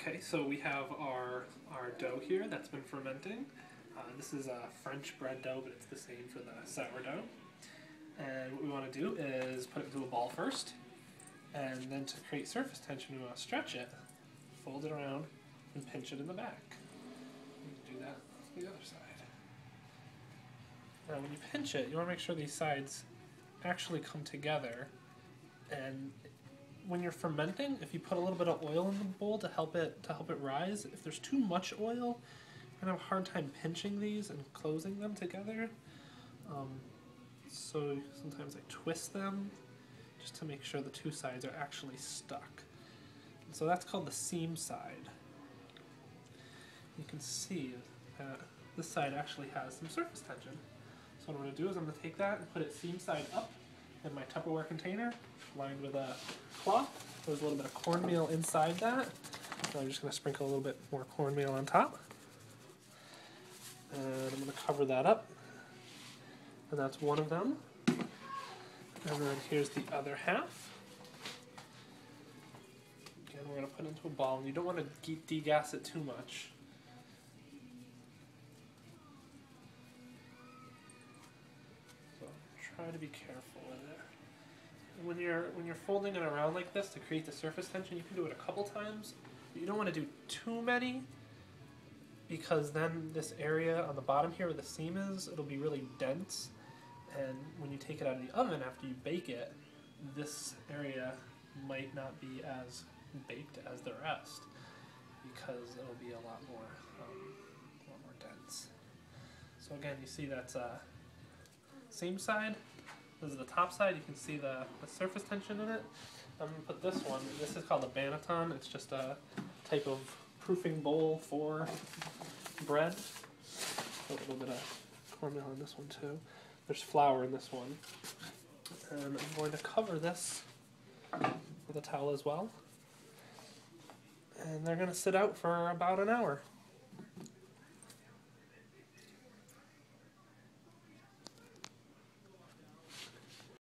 Okay, so we have our dough here that's been fermenting. This is a French bread dough, but it's the same for the sourdough. And what we want to do is put it into a ball first, and then to create surface tension, we want to stretch it, fold it around, and pinch it in the back. You can do that to the other side. Now when you pinch it, you want to make sure these sides actually come together. And when you're fermenting, if you put a little bit of oil in the bowl to help it rise, if there's too much oil, you're gonna have a hard time pinching these and closing them together. So sometimes I twist them just to make sure the two sides are actually stuck. And so that's called the seam side. You can see that this side actually has some surface tension. So what I'm going to do is I'm going to take that and put it seam side up in my Tupperware container lined with a cloth. There's a little bit of cornmeal inside that. So I'm just going to sprinkle a little bit more cornmeal on top. And I'm going to cover that up. And that's one of them. And then here's the other half. Again, we're going to put it into a ball, and you don't want to degas it too much. So try to be careful with it. And when you're folding it around like this to create the surface tension, you can do it a couple times. But you don't want to do too many, because then this area on the bottom here where the seam is, it'll be really dense. And when you take it out of the oven after you bake it, this area might not be as baked as the rest, because it'll be a lot more dense. So again, you see that's seam side. This is the top side. You can see the surface tension in it. I'm going to put this one. This is called a banneton. It's just a type of proofing bowl for bread. A little bit of cornmeal in this one too. There's flour in this one. And I'm going to cover this with a towel as well. And they're going to sit out for about an hour.